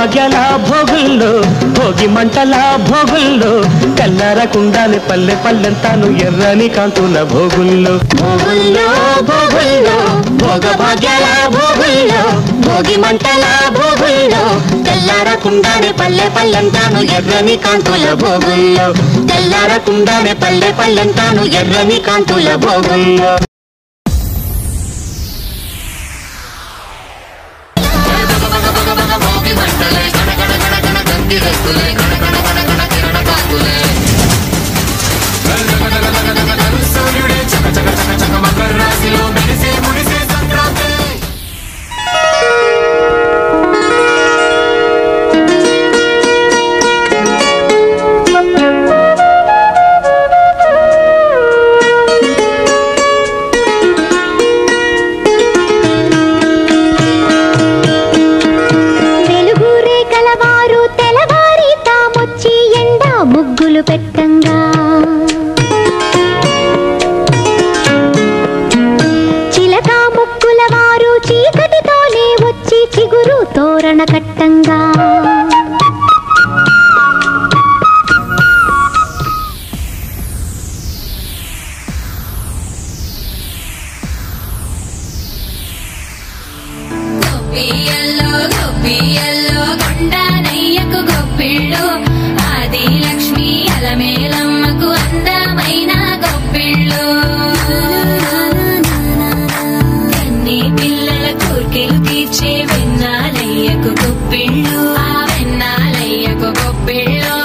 భోగభాగ్యాల భోగుల్లో భోగి మంటల భోగుల్లో కల్లారకుండానే పల్లె పల్లెంతాను ఎర్రని కాంతుల భోగుల్లో భోగుల్లో భోగుల్లో భోగభాగ్యాల భోగుల్లో భోగి మంటల భోగుల్లో కల్లారకుండానే పల్లె పల్లెంతాను ఎర్రని కాంతుల భోగుల్లో కల్లారకుండానే పల్లె పల్లెంతాను ఎర్రని కాంతుల భోగుల్లో పెట్టంగా చిలక ముక్కుల వారు చీకటితోనే వచ్చి చిగురు తోరణ కట్టంగా గొప్పియల్లో గొప్పియల్లో కొండనయ్యకు గొప్పిళ్ళు ఆది లక్ష్మి అలమేలమ్మకు అందమైన గొప్పిళ్ళు కన్ని పిల్లల కోర్కెలు తీర్చే వెన్నాలయ్యకు గొప్పిళ్ళు ఆ వెన్నాలయ్యకు గొప్పిళ్ళు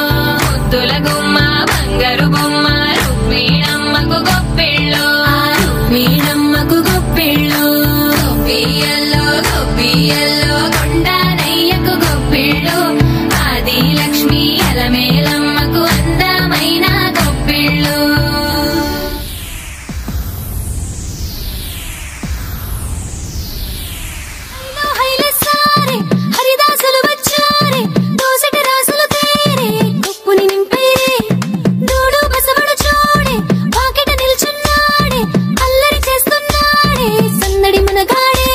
ముద్దుల గుమ్మ బంగారు బొమ్మ రుక్మిణమ్మకు గొప్పిళ్ళు ఆ రుక్మిణమ్మకు గొప్పిళ్ళు గొప్పియల్లో గొప్పియల్లో కొండనయ్యకు గొప్పిళ్ళు ఆది లక్ష్మి అలమేలమ్మకు అందమైన గొప్పిళ్ళు హరిదాసులు వచ్చారే దోసటి రాసులు తేరే కుప్పుని నింపేరే దూడు బసవడు చూడే పాకెట నిల్చున్నాడే అల్లరి చేస్తున్నాడే సందడి మనగాడే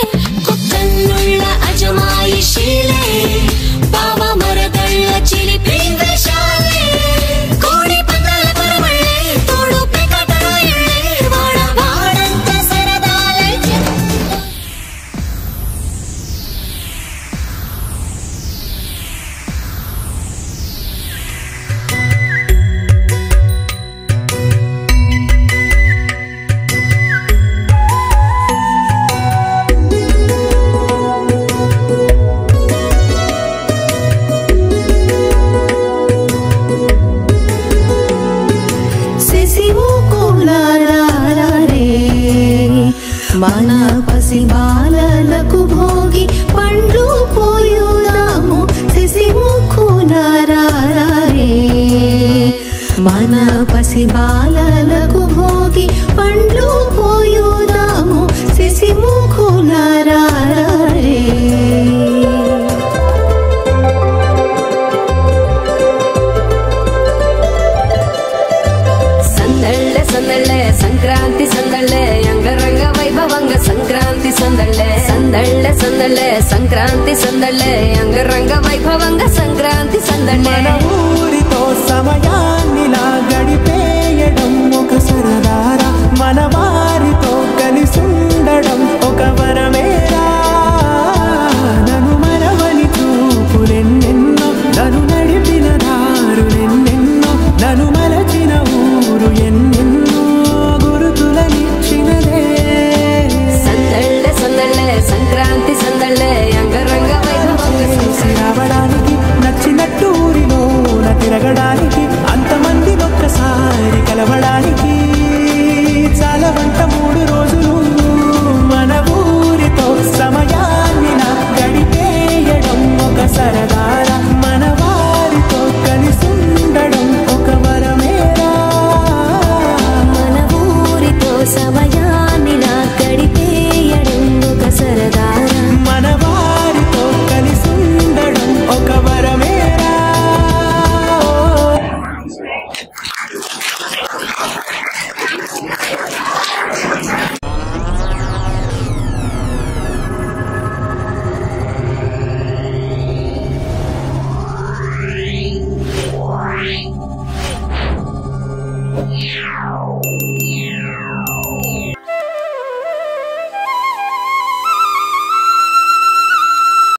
కుక్కన్నుళ్ళ అజమాయిషీలే బావ మరదళ్ళ చిలిపి వేషాలే కోడి పందాల పరమళ్ళే తోడు పెకటరాయిళ్ళే వాడ వాడంత సరదాలే మన పసి బాలలకు భోగి పండ్లు పోయుదాము శశిముఖునారే మన పసి బాలలకు భోగి పండ్లు పోయుదాము శశిముఖునారే సందళ్ళే సందళ్ళే సంక్రాంతి సందళ్ళే అంగరంగ వైభవంగ సంక్రాంతి సందళ్ళే సందళ్ళే సందళ్ళే సంక్రాంతి సందళ్ళే అంగరంగ వైభవంగ సంక్రాంతి సందళ్ళే మన ఊరితో సమయాన్నిలా గడిపే